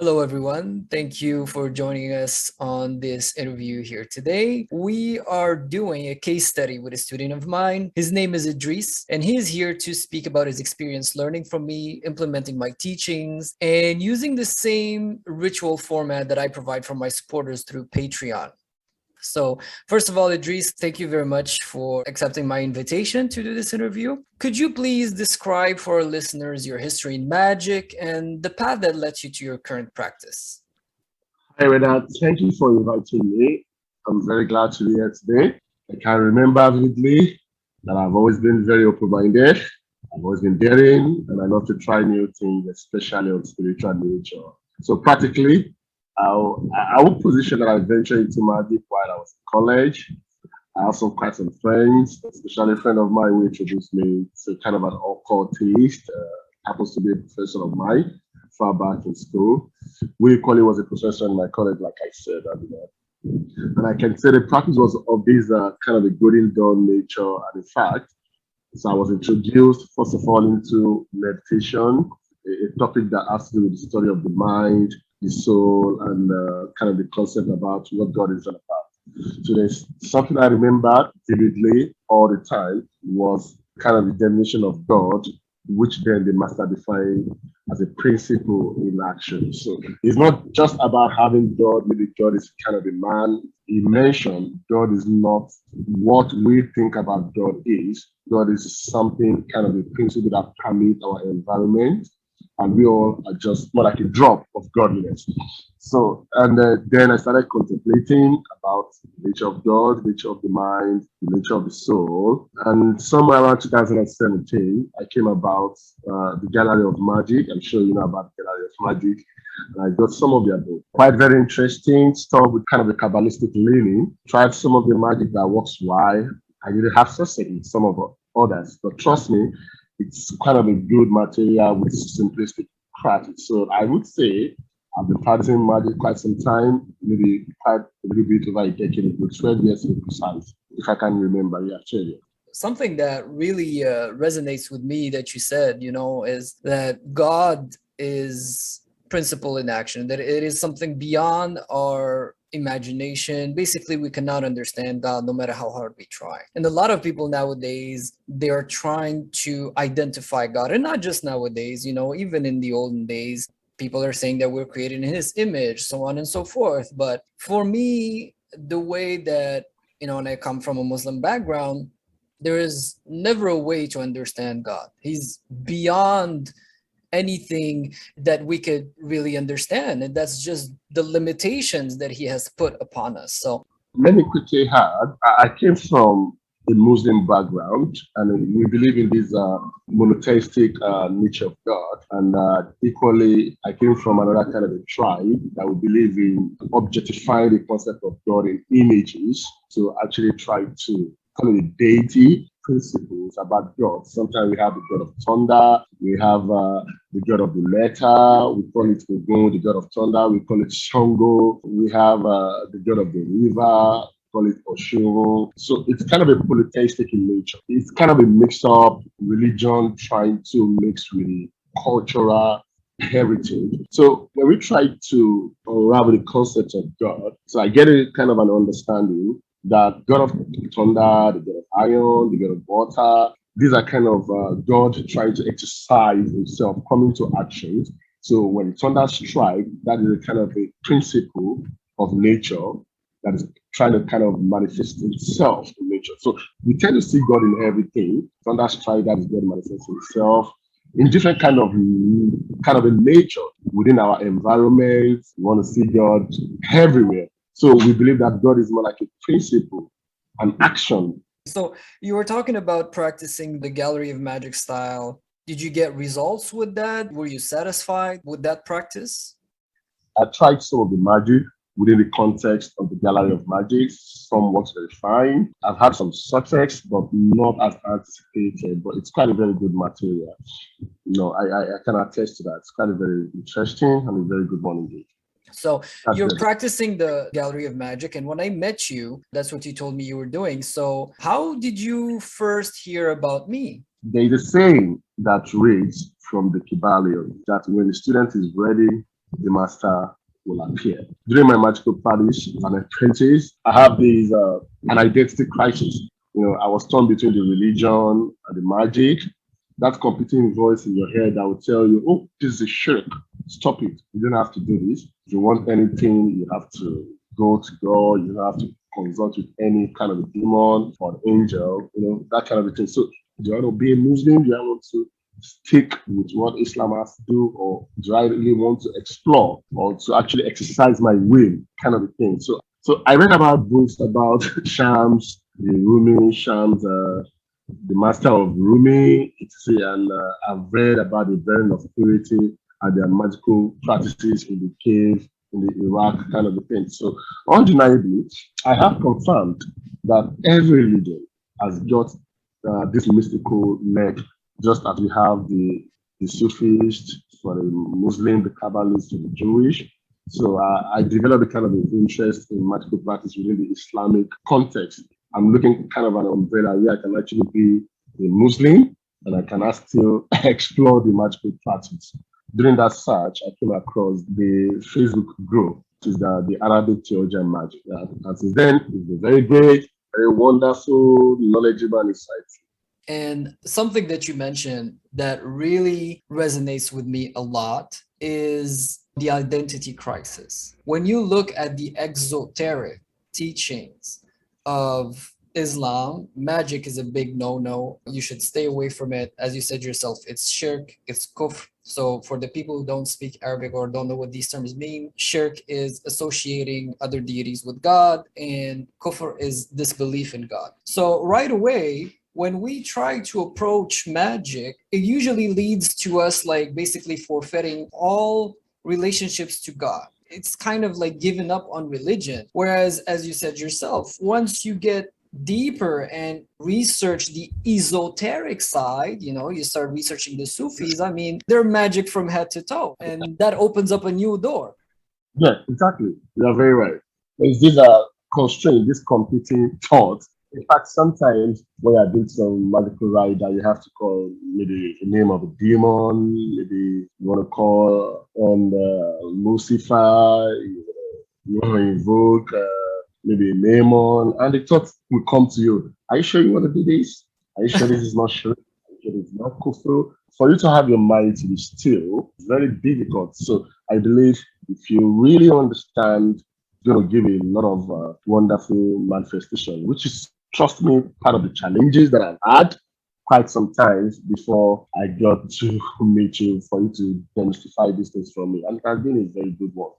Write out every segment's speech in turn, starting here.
Hello, everyone. Thank you for joining us on this interview here today. We are doing a case study with a student of mine. His name is Idris, and he is here to speak about his experience learning from me, implementing my teachings, and using the same ritual format that I provide for my supporters through Patreon. So, first of all, Idris, thank you very much for accepting my invitation to do this interview. Could you please describe for our listeners your history in magic and the path that led you to your current practice? Hi, Reda. Thank you for inviting me. I'm very glad to be here today. I can remember vividly that I've always been very open-minded. I've always been daring, and I love to try new things, especially on spiritual nature. So practically, I would position that I ventured into magic while I was in college. I have quite some friends, especially a friend of mine who introduced me to kind of an occultist. Happens to be a professor of mine far back in school. We equally was a professor in my college, like I said, and I can say the practice was of this kind of a good in done nature. And in fact, so I was introduced first of all into meditation, a topic that has to do with the study of the mind, the soul, and kind of the concept about what God is all about. So there's something I remember vividly all the time was kind of the definition of God, which then the master defined as a principle in action. So it's not just about having God, maybe God is kind of a man. He mentioned God is not what we think about God is. God is something kind of a principle that permeates our environment, and we all are just more like a drop of godliness. So, and then I started contemplating about the nature of God, the nature of the mind, the nature of the soul. And somewhere around 2017, I came about the Gallery of Magic. I'm sure you know about the Gallery of Magic. And I got some of their books. Quite very interesting stuff with kind of a Kabbalistic leaning. Tried some of the magic that works why. I didn't have success with some of others. But trust me, it's kind of a good material with simplistic practice. So I would say I've been practicing magic quite some time, maybe quite a little bit over a decade, ago, 12 years to be precise, if I can remember. Yeah, actually. Something that really resonates with me that you said, is that God is principle in action, that it is something beyond our imagination. Basically, we cannot understand God no matter how hard we try. And a lot of people nowadays, they are trying to identify God, and not just nowadays, even in the olden days, people are saying that we're created in his image, so on and so forth. But for me, the way that, and I come from a Muslim background, there is never a way to understand God. He's beyond anything that we could really understand. And that's just the limitations that he has put upon us. So, Let me quickly add, I came from a Muslim background, and we believe in this monotheistic nature of God. And equally, I came from another kind of a tribe that we believe in objectifying the concept of God in images to actually try to call it a deity principles about God. Sometimes we have the God of thunder, we have the God of the letter, we call it Ogun, the God of thunder, we call it Shango, we have the God of the river, call it Oshun. So it's kind of a polytheistic in nature. It's kind of a mix up religion trying to mix with cultural heritage. So when we try to unravel the concept of God, so I get a kind of an understanding that God of thunder, the God of iron, the God of water, these are kind of God trying to exercise himself, coming to action. So when thunder strikes, that is a kind of a principle of nature that is trying to kind of manifest itself in nature. So we tend to see God in everything. Thunder strike, that is God manifesting himself in different kind of a nature within our environment. We want to see God everywhere. So we believe that God is more like a principle, an action. so you were talking about practicing the Gallery of Magic style. Did you get results with that? Were you satisfied with that practice? I tried some of the magic within the context of the Gallery of Magic. Some works very fine. I've had some success, but not as anticipated. But it's quite a very good material. I can attest to that. It's quite a very interesting and a very good one indeed. So That's you're good. practicing the Gallery of Magic, and when I met you, that's what you told me you were doing. So how did you first hear about me? There is a saying that reads from the Kybalion that when the student is ready, the master will appear. During my magical practice as an apprentice, I have an identity crisis. I was torn between the religion and the magic. That competing voice in your head that will tell you, oh, this is a shirk. Stop it. You don't have to do this. If you want anything, you have to go to God. You don't have to consult with any kind of a demon or an angel, that kind of a thing. So do I want to be a Muslim? Do I want to stick with what Islam has to do, or do I really want to explore or to actually exercise my will, kind of a thing? So I read about books about Shams, the Rumi Shams, the master of Rumi, and I've read about the burning of purity and their magical practices in the cave in the Iraq kind of a thing. So undeniably, I have confirmed that every religion has got this mystical leg, just as we have the Sufis for the Muslim, the Kabbalists for the Jewish. So I developed a kind of an interest in magical practice within the Islamic context. I'm looking kind of an umbrella where I can actually be a Muslim and I can still explore the magical practice. During that search, I came across the Facebook group, which is the Arabic Theologian Magic. And since then, it's been very great, very wonderful, knowledgeable, and insightful. And something that you mentioned that really resonates with me a lot is the identity crisis. When you look at the exoteric teachings of Islam, magic is a big no-no. You should stay away from it. As you said yourself, it's shirk, it's kufr. So for the people who don't speak Arabic or don't know what these terms mean, shirk is associating other deities with God, and kufr is disbelief in God. So right away, when we try to approach magic, it usually leads to us like basically forfeiting all relationships to God. It's kind of like giving up on religion. Whereas, as you said yourself, once you get deeper and research the esoteric side, you start researching the Sufis, I mean, they're magic from head to toe, and that opens up a new door. Yeah, exactly. You're very right. There's this constraint, this competing thought. In fact, sometimes when I do some magical ride that you have to call maybe the name of a demon, maybe you want to call on Lucifer, you want to invoke maybe a Mammon, and the thought will come to you. Are you sure you want to do this? Are you sure this is not sure? Are you sure this is not kufru? For you to have your mind to be still, it's very difficult. So I believe if you really understand, it's going to give you a lot of wonderful manifestation, which is, trust me, part of the challenges that I've had quite some times before I got to meet you for you to demystify these things for me. And it has been a very good one.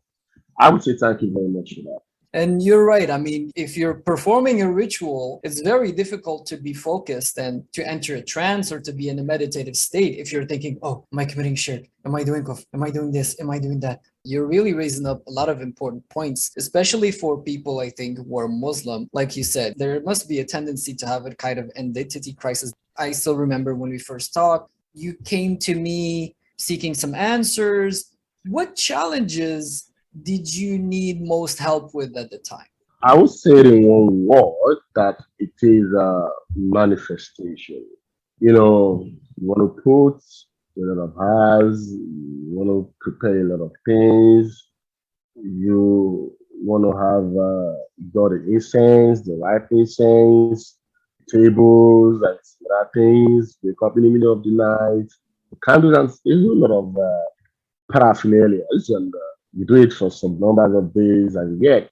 I would say thank you very much for that. And you're right. I mean, if you're performing a ritual, it's very difficult to be focused and to enter a trance or to be in a meditative state if you're thinking, oh, am I committing shirk? Am I doing kuf? Am I doing this? Am I doing that? You're really raising up a lot of important points, especially for people, I think, who are Muslim. Like you said, there must be a tendency to have a kind of identity crisis. I still remember when we first talked, you came to me seeking some answers. What challenges did you need most help with at the time? I would say it in one word that it is a manifestation. You want to put a lot of hours, you want to prepare a lot of things, you want to have got the incense, the right incense, tables, and other things, wake up in the middle of the night, candles, and a whole lot of paraphernalia. And you do it for some numbers of days, and yet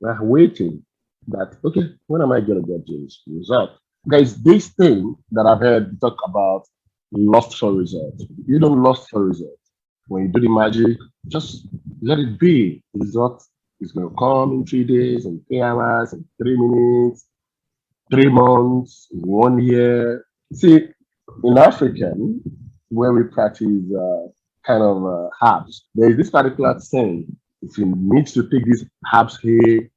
we're waiting that, okay, when am I going to get this result? Guys, this thing that I've heard talk about lost for result. You don't lost for result. When you do the magic, just let it be. The result is going to come in 3 days, and 3 hours, and 3 minutes, 3 months, 1 year. See, in African, where we practice kind of herbs, there is this particular saying: if you need to take these herbs A,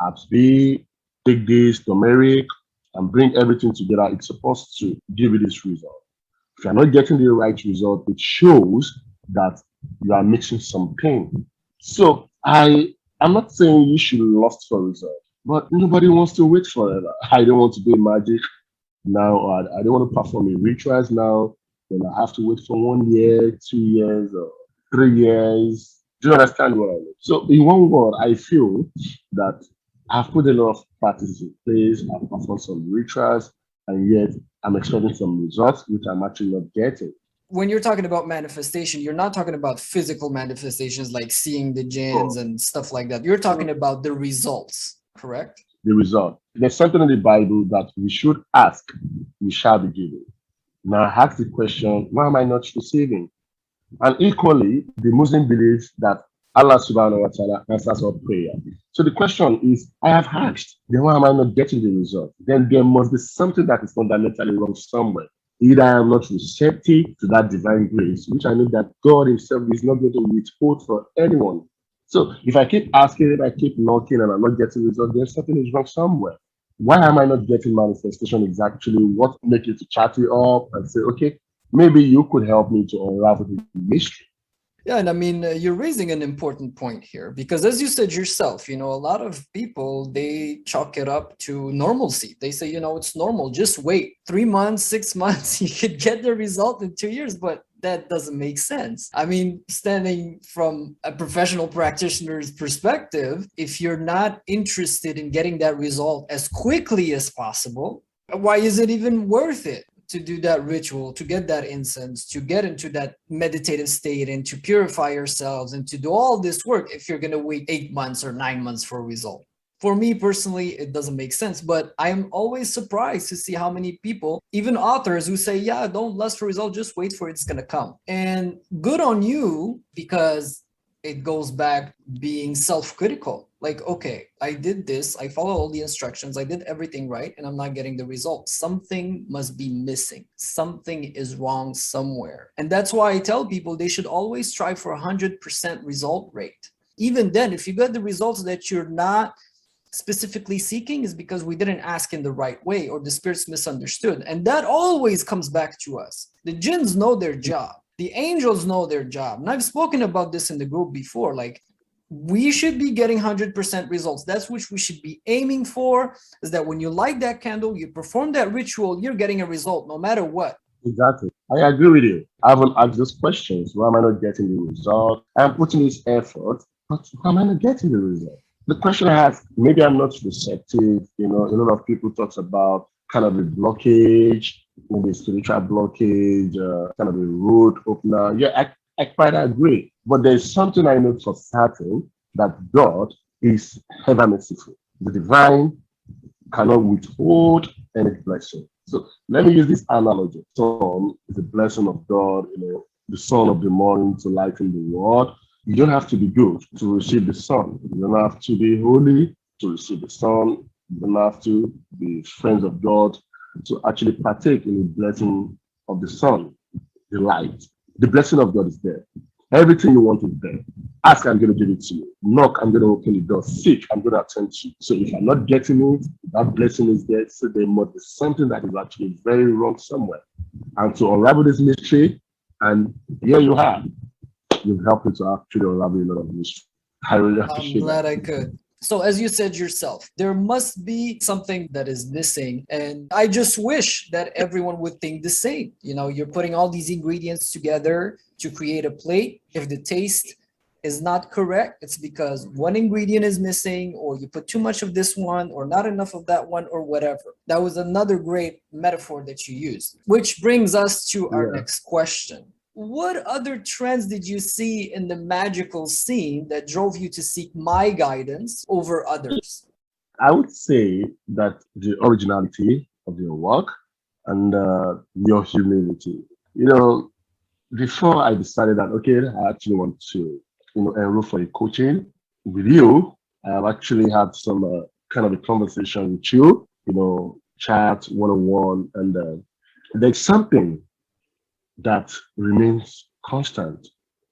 herbs B, take this turmeric, and bring everything together, it's supposed to give you this result. If you're not getting the right result, it shows that you are mixing some pain. So I'm not saying you should lost for result, but nobody wants to wait forever. I don't want to do magic now, or I don't want to perform a rituals now. Then I have to wait for 1 year, 2 years, or 3 years. Do you understand what I mean? So, in one word, I feel that I've put a lot of practices in place, I've performed some rituals, and yet I'm expecting some results which I'm actually not getting. When you're talking about manifestation, you're not talking about physical manifestations like seeing the jinns So, and stuff like that. You're talking about the results, correct? the result. There's something in the Bible that we should ask, we shall be given. Now, I ask the question, why am I not receiving? And equally, the Muslim believes that Allah subhanahu wa ta'ala answers all prayer. So the question is, I have asked, then why am I not getting the result? Then there must be something that is fundamentally wrong somewhere. Either I am not receptive to that divine grace, which I know that God Himself is not going to withhold for anyone. So if I keep asking, if I keep knocking and I'm not getting results, then something is wrong somewhere. Why am I not getting manifestation exactly? What make you to chat you up and say, okay, maybe you could help me to unravel the mystery. Yeah, and I mean, you're raising an important point here because, as you said yourself, a lot of people they chalk it up to normalcy. They say, it's normal. Just wait 3 months, 6 months, you could get the result in 2 years, but that doesn't make sense. I mean, standing from a professional practitioner's perspective, if you're not interested in getting that result as quickly as possible, why is it even worth it to do that ritual, to get that incense, to get into that meditative state and to purify yourselves and to do all this work if you're going to wait 8 months or 9 months for a result? For me personally, it doesn't make sense, but I'm always surprised to see how many people, even authors, who say, yeah, don't lust for result, just wait for it, it's going to come. And good on you, because it goes back being self-critical. Like, okay, I did this, I followed all the instructions, I did everything right, and I'm not getting the result. Something must be missing. Something is wrong somewhere. And that's why I tell people they should always strive for 100% result rate. Even then, if you get the results that you're not specifically seeking, is because we didn't ask in the right way or the spirits misunderstood. And that always comes back to us. The jinns know their job. The angels know their job. And I've spoken about this in the group before. Like, we should be getting 100% results. That's what we should be aiming for, is that when you light that candle, you perform that ritual, you're getting a result no matter what. Exactly. I agree with you. I haven't asked those questions. Why am I not getting the result? I'm putting this effort, but why am I not getting the result? The question I ask, maybe I'm not receptive. A lot of people talk about kind of a blockage, maybe a spiritual blockage, kind of a road opener. Yeah, I quite agree. But there's something I know for certain, that God is ever merciful. The divine cannot withhold any blessing. So let me use this analogy. Sun is a blessing of God, the sun of the morning to lighten the world. You don't have to be good to receive the sun. You don't have to be holy to receive the sun. You don't have to be friends of God to actually partake in the blessing of the sun, the light. The blessing of God is there. Everything you want is there. Ask, I'm going to give it to you. Knock, I'm going to open the door. Seek, I'm going to attend to you. So if I'm not getting it, that blessing is there. So there must be something that is actually very wrong somewhere. And to unravel this mystery, and here you have, you've helped me to actually unravel a lot of mystery. I really I'm appreciate glad that. I could. So, as you said yourself, there must be something that is missing. And I just wish that everyone would think the same. You're putting all these ingredients together to create a plate. If the taste is not correct, it's because one ingredient is missing, or you put too much of this one, or not enough of that one, or whatever. That was another great metaphor that you used, which brings us to our Yeah. next question. What other trends did you see in the magical scene that drove you to seek my guidance over others? I would say that the originality of your work and your humility. You know, Before I decided that, okay, I actually want to, enroll for a coaching with you, I have actually had some kind of a conversation with you, chat one on one, and there's something that remains constant,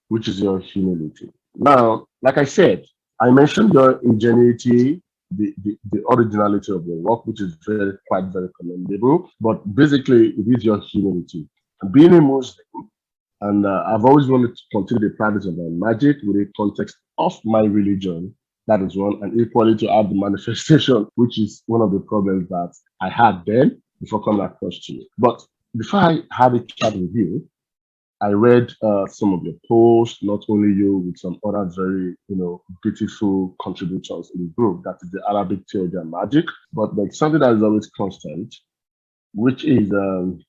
which is your humility. Now, like I said, I mentioned your ingenuity, the originality of your work, which is quite very commendable. But basically, it is your humility. Being a Muslim, and I've always wanted to continue the practice of my magic with the context of my religion. That is one, and equally to have the manifestation, which is one of the problems that I had then before coming across to you. But before I had a chat with you, I read some of your posts, not only you, with some other very, beautiful contributors in the group. That is the Arabic theology and magic. But there's something that is always constant, which is the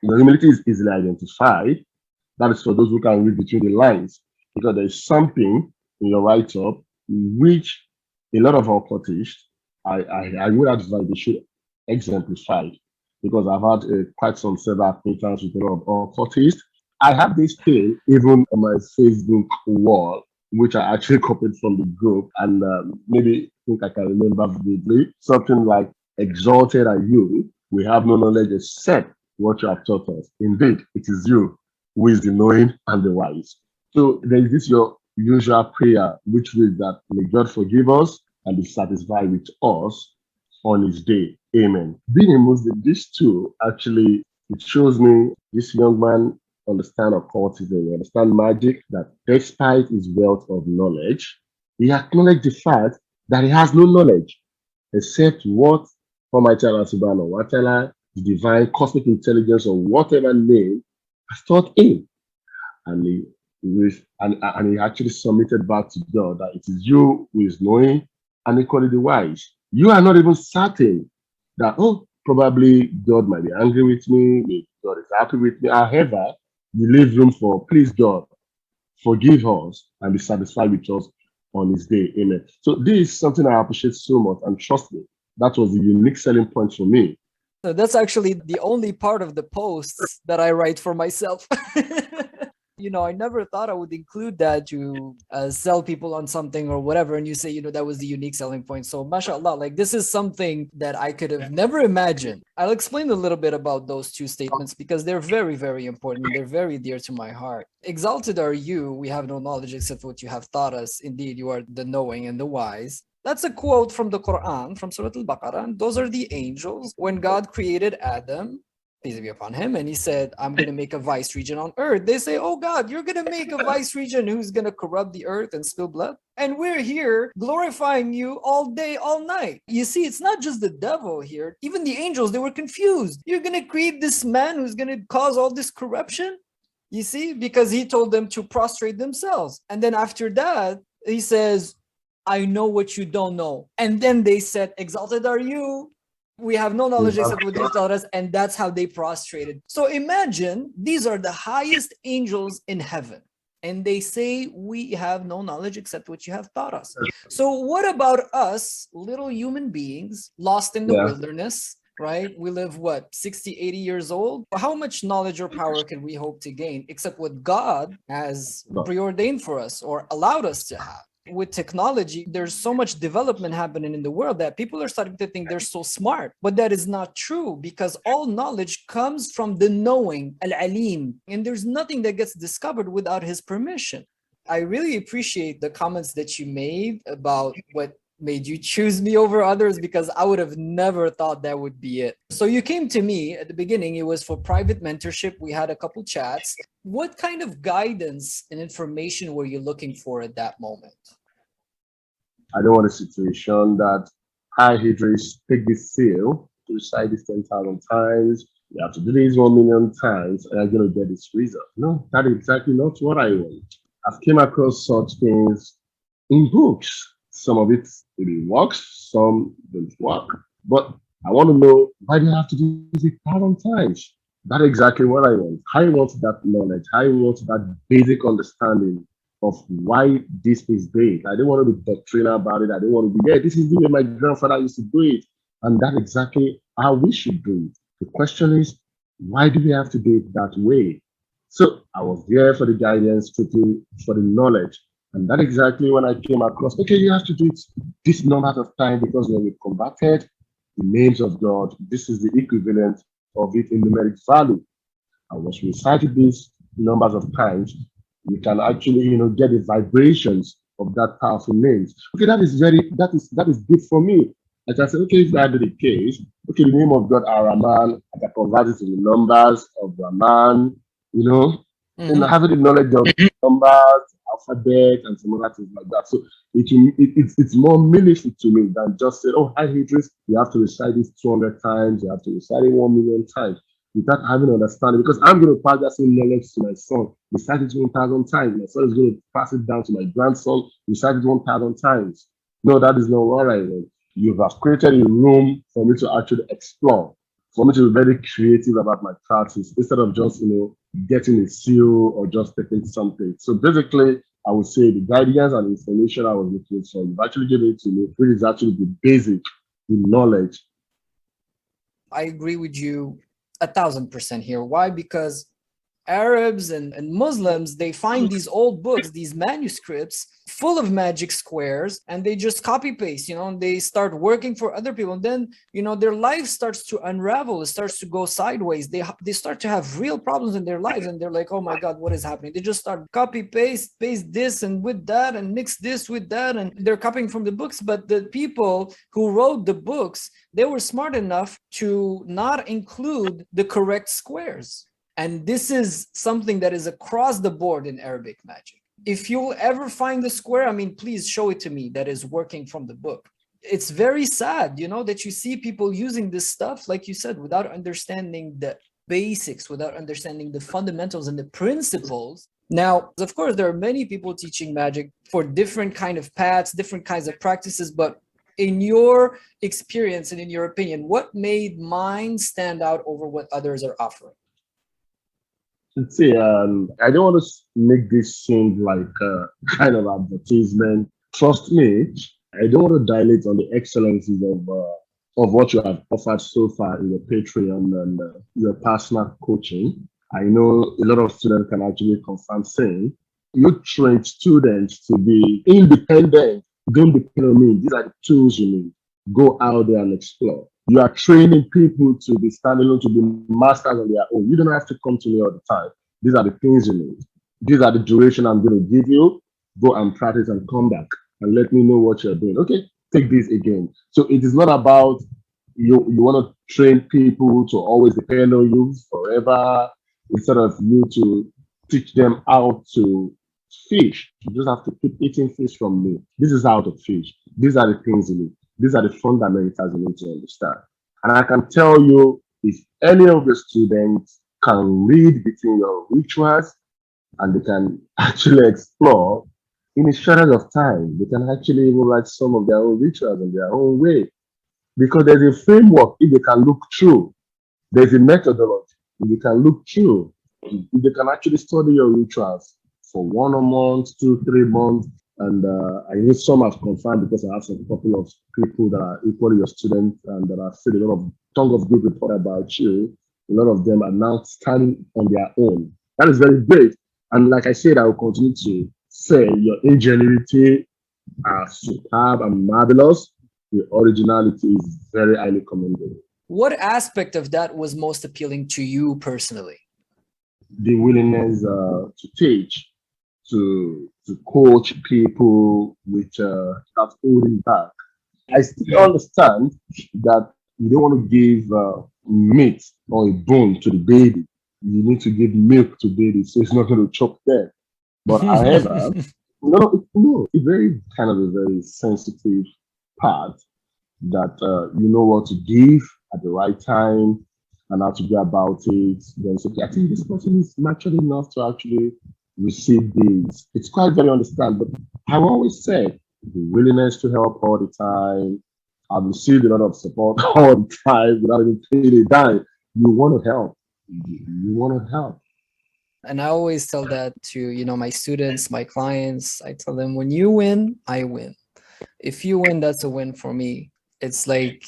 humility is easily identified. That is for those who can read between the lines, because there is something in your write-up which a lot of our occultists, I would advise they should exemplify, because I've had quite some several acquaintance with a lot of occultists. I have this thing even on my Facebook wall, which I actually copied from the group, and maybe think I can remember vividly. Something like, "Exalted are you, we have no knowledge except what you have taught us. Indeed, it is you who is the knowing and the wise." So there is this your usual prayer, which reads that, "May God forgive us and be satisfied with us on his day. Amen." Being a Muslim, this too actually, it shows me this young man understand occultism, understand magic, that despite his wealth of knowledge, he acknowledged the fact that he has no knowledge except what Almighty Allah Subhanahu wa Ta'ala, the divine cosmic intelligence, or whatever name, has taught him. And he actually submitted back to God that it is you who is knowing and equally the wise. You are not even certain that, oh, probably God might be angry with me, maybe God is happy with me. However, you leave room for, please God, forgive us and be satisfied with us on his day. Amen. So this is something I appreciate so much, and trust me, that was the unique selling point for me. So that's actually the only part of the posts that I write for myself. I never thought I would include that to sell people on something or whatever. And you say, that was the unique selling point. So mashallah, like this is something that I could have never imagined. I'll explain a little bit about those two statements because they're very, very important. They're very dear to my heart. Exalted are you, we have no knowledge except what you have taught us. Indeed, you are the knowing and the wise. That's a quote from the Quran, from Surah Al-Baqarah. And those are the angels. When God created Adam, peace be upon him, and he said, "I'm going to make a vice regent on earth." They say, "Oh God, you're going to make a vice regent who's going to corrupt the earth and spill blood? And we're here glorifying you all day, all night." You see, it's not just the devil here. Even the angels, they were confused. You're going to create this man who's going to cause all this corruption? You see, because he told them to prostrate themselves. And then after that, he says, "I know what you don't know." And then they said, "Exalted are you. We have no knowledge except what you taught us," and that's how they prostrated. So imagine these are the highest angels in heaven, and they say, "We have no knowledge except what you have taught us." So what about us, little human beings lost in the wilderness, right? We live, 60, 80 years old? How much knowledge or power can we hope to gain except what God has preordained for us or allowed us to have? With technology, there's so much development happening in the world that people are starting to think they're so smart, but that is not true, because all knowledge comes from the knowing, al-alim, and there's nothing that gets discovered without his permission. I really appreciate the comments that you made about what made you choose me over others, because I would have never thought that would be it. So you came to me at the beginning, it was for private mentorship. We had a couple chats. What kind of guidance and information were you looking for at that moment? I don't want a situation that, "Hi, Idris, take this seal to recite this 10,000 times. You have to do this 1,000,000 times, and you're going to get this result." No, that is exactly not what I want. I've came across such things in books. Some of it maybe works, some don't work. But I want to know, why do you have to do this 1,000 times? That's exactly what I want. I want that knowledge. I want that basic understanding of why this is big. I don't want to be doctrinal about it. I don't want to be, this is the way my grandfather used to do it. And that's exactly how we should do it. The question is, why do we have to do it that way? So I was there for the guidance, strictly for the knowledge. And that's exactly when I came across, okay, you have to do it this number of time, because when we converted the names of God, this is the equivalent of it in numeric value. And once we recited these numbers of times, we can actually, get the vibrations of that powerful names. Okay, that is good for me. I can say, okay, if that be the case, okay, the name of God, Ar-Rahman, I can convert it to the numbers of Rahman, and having the knowledge of numbers, alphabet, and some other things like that. So it's more meaningful to me than just say, "Oh, hi, Idris, you have to recite this 200 times, you have to recite it 1,000,000 times." without having understanding, because I'm going to pass that same knowledge to my son. Recite it 1,000 times. My son is going to pass it down to my grandson. Recite it 1,000 times. No, that is not what I want. You have created a room for me to actually explore, for me to be very creative about my practice instead of just, getting a seal or just taking something. So basically, I would say the guidance and information I was looking for, you've actually given it to me, which is actually the basic, the knowledge. I agree with you 1,000% here. Why? Because Arabs and Muslims, they find these old books, these manuscripts full of magic squares, and they just copy paste, and they start working for other people. And then, their life starts to unravel. It starts to go sideways. They start to have real problems in their lives. And they're like, oh my God, what is happening? They just start copy, paste this and with that, and mix this with that. And they're copying from the books. But the people who wrote the books, they were smart enough to not include the correct squares. And this is something that is across the board in Arabic magic. If you'll ever find the square, please show it to me that is working from the book. It's very sad, that you see people using this stuff, like you said, without understanding the basics, without understanding the fundamentals and the principles. Now, of course, there are many people teaching magic for different kind of paths, different kinds of practices, but in your experience and in your opinion, what made mine stand out over what others are offering? See, I don't want to make this seem like a kind of advertisement. Trust me, I don't want to dilate on the excellencies of what you have offered so far in your Patreon and your personal coaching. I know a lot of students can actually confirm saying you train students to be independent. Don't depend on me. These are the tools you need. Go out there and explore. You are training people to be standing alone, to be masters on their own. You don't have to come to me all the time. These are the things you need. These are the duration I'm going to give you. Go and practice and come back and let me know what you're doing. Okay, take this again. So it is not about you want to train people to always depend on you forever instead of you to teach them how to fish. You just have to keep eating fish from me. This is how to fish. These are the things you need. These are the fundamentals you need to understand. And I can tell you, if any of the students can read between your rituals and they can actually explore in a shortage of time, they can actually even write some of their own rituals in their own way. Because there's a framework if they can look through. There's a methodology if you can look through. If they can actually study your rituals for 1 month, 2, 3 months, and I know some have confirmed because I have a couple of people that are equally your students and that have said a lot of tongue of good report about you. A lot of them are now standing on their own. That is very great. And like I said, I will continue to say your ingenuity are superb and marvelous. The originality is very highly commendable. What aspect of that was most appealing to you personally? The willingness to teach, to coach people without holding back. I still understand that you don't want to give meat or a bone to the baby. You need to give milk to baby, so it's not going to choke them. But however, no, it's very kind of a very sensitive part that you know what to give at the right time and how to go about it. Then say, I think this person is mature enough to actually receive these. It's quite very understandable. But I've always said the willingness to help all the time. I've received a lot of support all the time without even paying a dime. You want to help. You want to help. And I always tell that to, my students, my clients. I tell them, when you win, I win. If you win, that's a win for me. It's like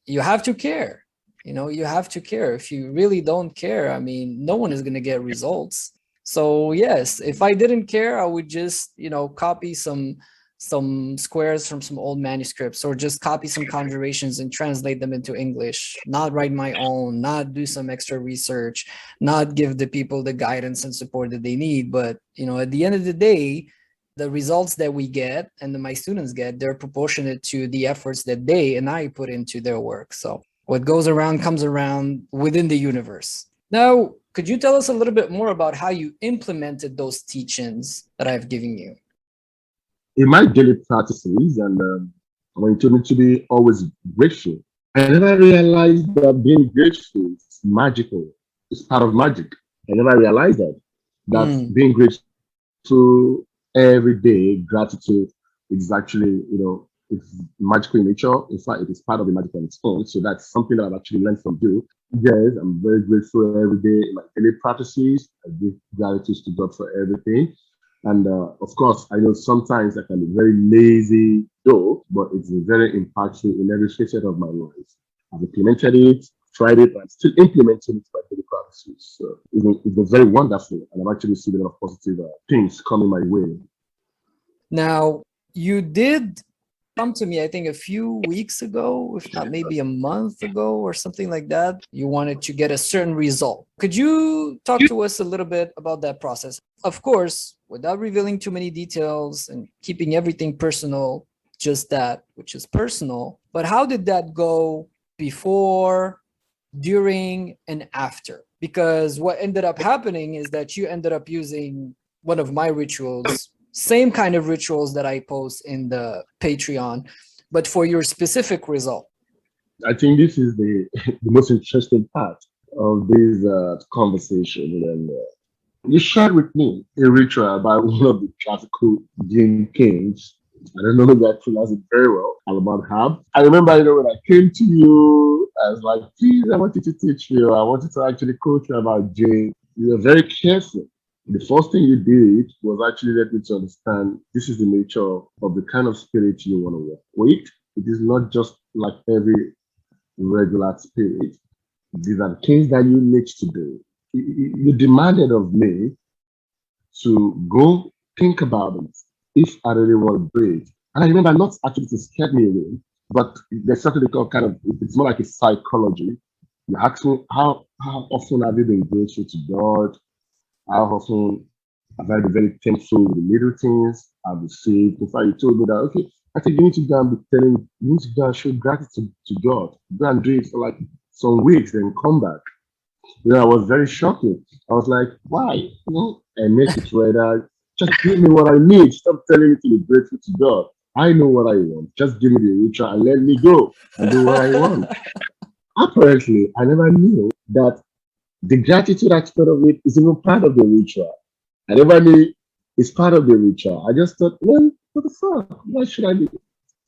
you have to care. You have to care. If you really don't care, no one is going to get results. So yes, if I didn't care, I would just, copy some squares from some old manuscripts, or just copy some conjurations and translate them into English, not write my own, not do some extra research, not give the people the guidance and support that they need. But, at the end of the day, the results that we get and that my students get, they're proportionate to the efforts that they and I put into their work. So what goes around comes around within the universe. Now, could you tell us a little bit more about how you implemented those teachings that I've given you? In my daily practices, and when you told me to be always grateful, I never realized that being grateful is magical. It's part of magic. I never realized that Mm. being grateful every day, gratitude is actually, it's magical in nature. In fact, it is part of the magic on its own. So that's something that I've actually learned from you. Yes, I'm very grateful every day in my daily practices. I give gratitude to God for everything. And of course, I know sometimes I can be very lazy, though, but it's been very impactful in every facet of my life. I've implemented it, tried it, and I'm still implementing it by daily practices. So it's been very wonderful, and I've actually seen a lot of positive things coming my way. Now, you did come to me, I think, a few weeks ago, if not maybe a month ago or something like that. You wanted to get a certain result. Could you talk to us a little bit about that process? Of course, without revealing too many details and keeping everything personal, just that, which is personal. But how did that go before, during, and after? Because what ended up happening is that you ended up using one of my rituals, same kind of rituals that I post in the Patreon, but for your specific result. I think this is the most interesting part of this conversation. And you shared with me a ritual about one of the classical Jin kings. I don't know if I pronounce it very well, Alman Hab. I remember, when I came to you, I was like, please, I wanted to teach you. I wanted to actually coach you about Jin. You were very careful. The first thing you did was actually let me to understand this is the nature of the kind of spirit you want to work with. It is not just like every regular spirit. These are things that you need to do. You demanded of me to go think about it if I really want to do it. And I remember not actually to scare me away, but there's something they call kind of, it's more like a psychology. You ask me, how often have you been grateful to God? How often have I been very thankful with the little things I've received? In fact, you told me that, okay, I think you need to go and be telling, you need to go and show gratitude to God. Go and do it for like some weeks, then come back. I was very shocking. I was like, why? And make it rather just give me what I need. Stop telling me to be grateful to God. I know what I want. Just give me the ritual and let me go and do what I want. Apparently, I never knew that the gratitude aspect of it is even part of the ritual. I never knew it's part of the ritual. I just thought, well, what the fuck? Why should I be?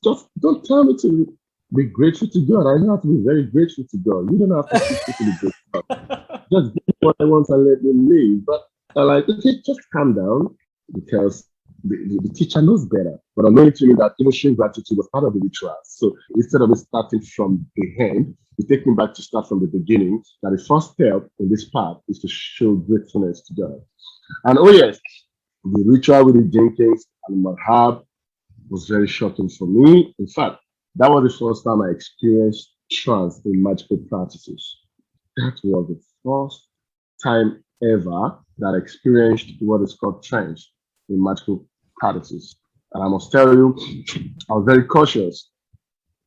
Just don't tell me to be grateful to God. I know how to be very grateful to God. You don't have to teach me to be grateful. Just give me what I want and let me leave. But I like, okay, just calm down because the teacher knows better. But I'm going to you that emotional gratitude was part of the ritual. So instead of it starting from the end, we take me back to start from the beginning. That the first step in this part is to show gratefulness to God. And oh yes, the ritual with the Jenkins and Mahab was very shocking for me. In fact, that was the first time I experienced trance in magical practices. That was the first time ever that I experienced what is called trance in magical practices. And I must tell you, I was very cautious,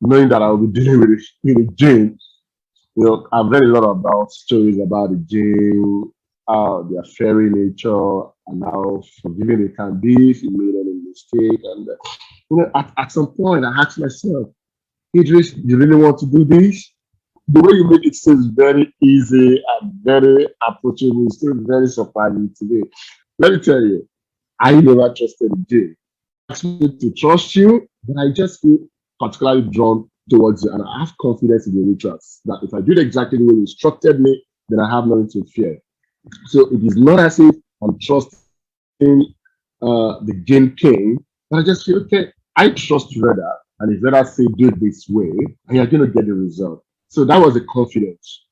knowing that I will be dealing with a jinn. I've read a lot about stories about the jinn, how their fairy nature, and how forgiving they can be if you made any mistake. And at some point, I asked myself, Idris, you really want to do this? The way you make it seems very easy and very approachable, it's still very surprising to me. Let me tell you, I never trusted the jinn. Asked me to trust you, but I just feel particularly drawn towards you, and I have confidence in the rituals that if I do it exactly the way you instructed me, then I have nothing to fear. So it is not as if I'm trusting the game king, but I just feel okay. I trust Reda, and if Reda say do it this way, and you're going to get the result. So that was the confidence.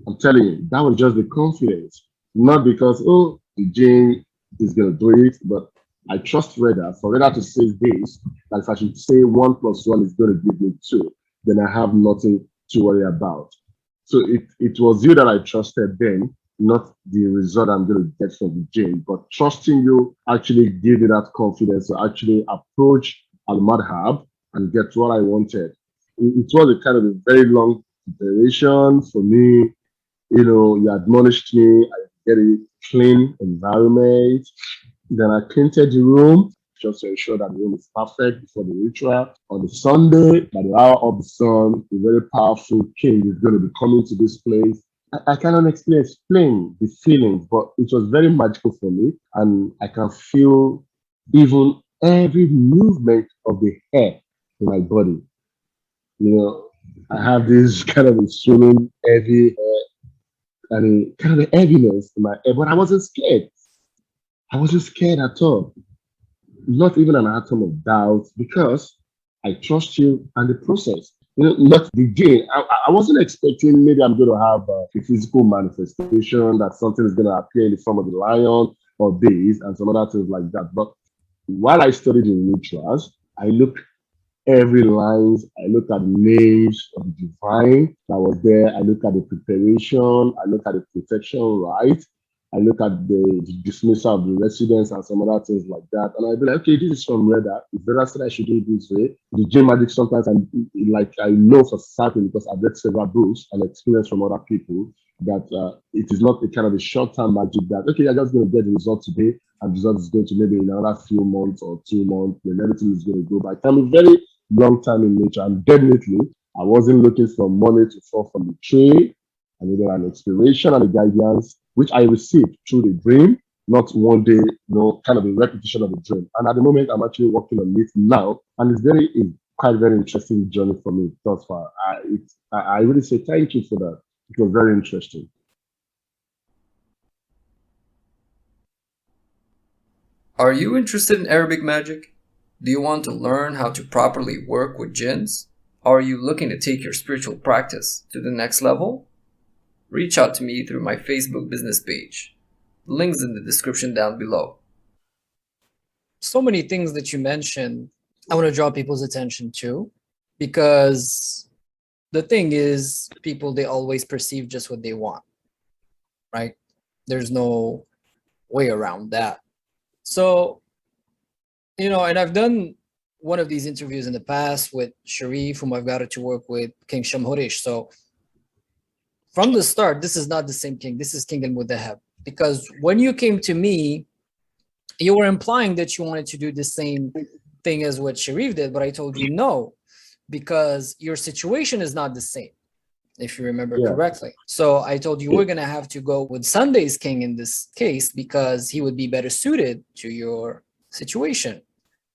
I'm telling you, that was just the confidence, not because the Jane is going to do it, but I trust Reda for Reda to say this. That if I should say 1+1 is going to give me 2, then I have nothing to worry about. So it was you that I trusted then, not the result I'm going to get from the Jane, but trusting you actually gave me that confidence to actually approach Al Madhab and get what I wanted. It was a kind of a very long preparation for me. You admonished me, I get a clean environment. Then I painted the room just to ensure that the room is perfect before the ritual. On the Sunday, by the hour of the sun, a very powerful king is going to be coming to this place. I cannot explain the feelings, but it was very magical for me. And I can feel even every movement of the hair in my body. You know, I have this kind of a swimming heavy and a kind of a heaviness in my head, but I wasn't scared. I wasn't scared at all. Not even an atom of doubt because I trust you and the process. Not the gain. I wasn't expecting maybe I'm going to have a physical manifestation that something is going to appear in the form of the lion or this and some other things like that. But while I studied in rituals, I looked every lines. I look at the names of the divine that was there. I look at the preparation. I look at the protection right. I look at the dismissal of the residents and some other things like that. And I'll be like, okay, this is from radar. If Vera said I should do it this way, the J magic sometimes I know for certain because I've read several books and experienced from other people that it is not a kind of a short-term magic that okay, you're just going to get the result today and the result is going to maybe in another few months or 2 months, then everything is going to go by. Time a very long time in nature, and definitely I wasn't looking for money to fall from the tree. I needed an inspiration and a guidance, which I received through the dream, not one day, kind of a repetition of the dream. And at the moment, I'm actually working on it now, and it's quite very interesting journey for me thus far. I really say thank you for that. It was very interesting. Are you interested in Arabic magic? Do you want to learn how to properly work with jinns? Are you looking to take your spiritual practice to the next level? Reach out to me through my Facebook business page. The link's in the description down below. So many things that you mentioned, I want to draw people's attention to, because the thing is, people, they always perceive just what they want, right? There's no way around that. So, and I've done one of these interviews in the past with Sharif, whom I've got to work with, King Shamhurish. So from the start, this is not the same king. This is King Al-Mudahab. Because when you came to me, you were implying that you wanted to do the same thing as what Sharif did, but I told you no, because your situation is not the same, if you remember correctly. So I told you we're going to have to go with Sunday's king in this case because he would be better suited to your situation.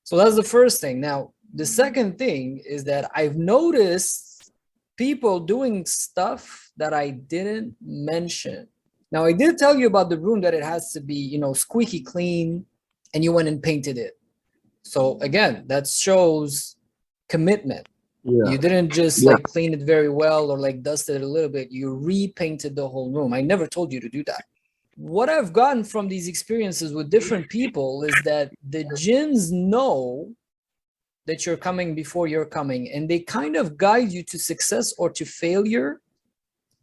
So that's the first thing. Now, the second thing is that I've noticed people doing stuff that I didn't mention. Now, I did tell you about the room that it has to be, squeaky clean, and you went and painted it. So again, that shows commitment. You didn't just like clean it very well or like dust it a little bit. You repainted the whole room. I never told you to do that. What I've gotten from these experiences with different people is that the jinns know that you're coming before you're coming, and they kind of guide you to success or to failure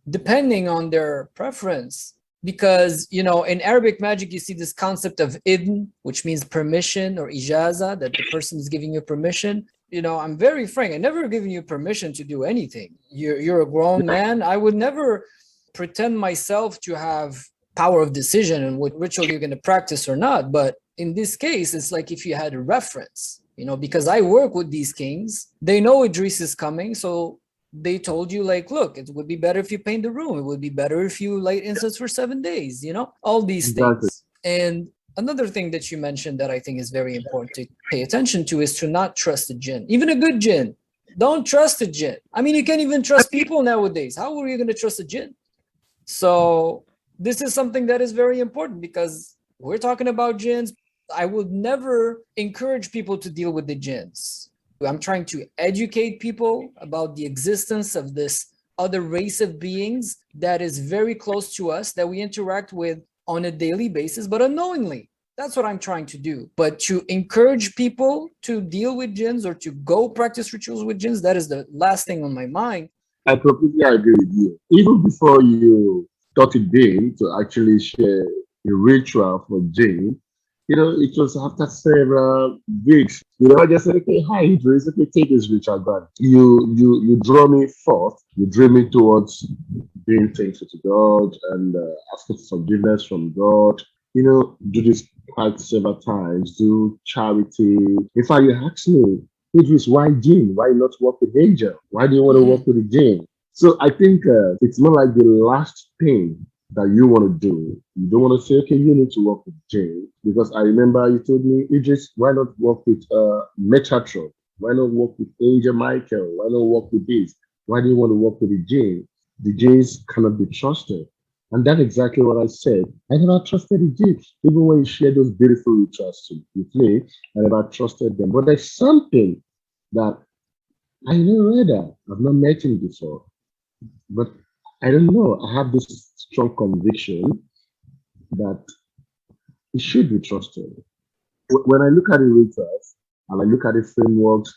depending on their preference. Because, in Arabic magic, you see this concept of idn, which means permission, or ijaza, that the person is giving you permission. I'm very frank. I never given you permission to do anything. You're a grown man. I would never pretend myself to have power of decision and what ritual you're going to practice or not. But in this case, it's like if you had a reference, because I work with these kings, they know Idris is coming. So they told you like, look, it would be better if you paint the room. It would be better if you light incense for 7 days, all these things. And another thing that you mentioned that I think is very important to pay attention to is to not trust a jinn, even a good jinn. Don't trust a jinn. I mean, you can't even trust people nowadays. How are you going to trust a jinn? So this is something that is very important because we're talking about jinns. I would never encourage people to deal with the jinns. I'm trying to educate people about the existence of this other race of beings that is very close to us, that we interact with on a daily basis, but unknowingly. That's what I'm trying to do. But to encourage people to deal with jinns or to go practice rituals with jinns, that is the last thing on my mind. I completely agree with you. Even before you started Dane to actually share a ritual for Jane, it was after several weeks. I just said, okay, hi, Idris, okay, take this ritual back. You draw me forth, you dream me towards being thankful to God and asking for forgiveness from God. Do this quite several times, do charity. In fact, you asked me, Idris, why jinn? Why not work with angel? Why do you want to work with a jinn? So I think it's more like the last thing that you want to do. You don't want to say, okay, you need to work with Jane. Because I remember you told me, Idris, why not work with Metatron? Why not work with Angel Michael? Why not work with this? Why do you want to work with the Jane? The Janes cannot be trusted. And that's exactly what I said. I never trusted the Janes. Even when you share those beautiful rituals with me, I never trusted them. But there's something that I know Reda. I've not met him before. But I don't know. I have this strong conviction that he should be trusted. When I look at the rituals and I look at the frameworks,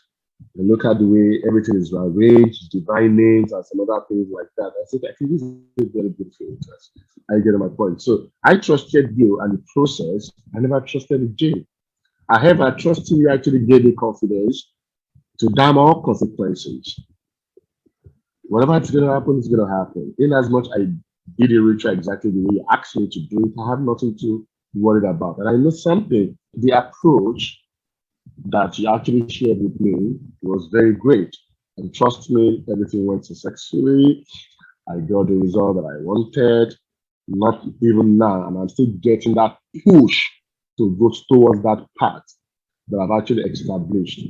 I look at the way everything is arranged, divine names, and some other things like that, I said, I think this is a very beautiful rituals. I get my point. So I trusted you and the process. I never trusted the J. However, trusting you actually gave me confidence to damn all consequences. Whatever is going to happen is going to happen. In as much I did a ritual exactly the way you asked me to do it, I have nothing to be worried about. And I know something, the approach that you actually shared with me was very great. And trust me, everything went successfully. I got the result that I wanted, not even now. And I'm still getting that push to go towards that path that I've actually established,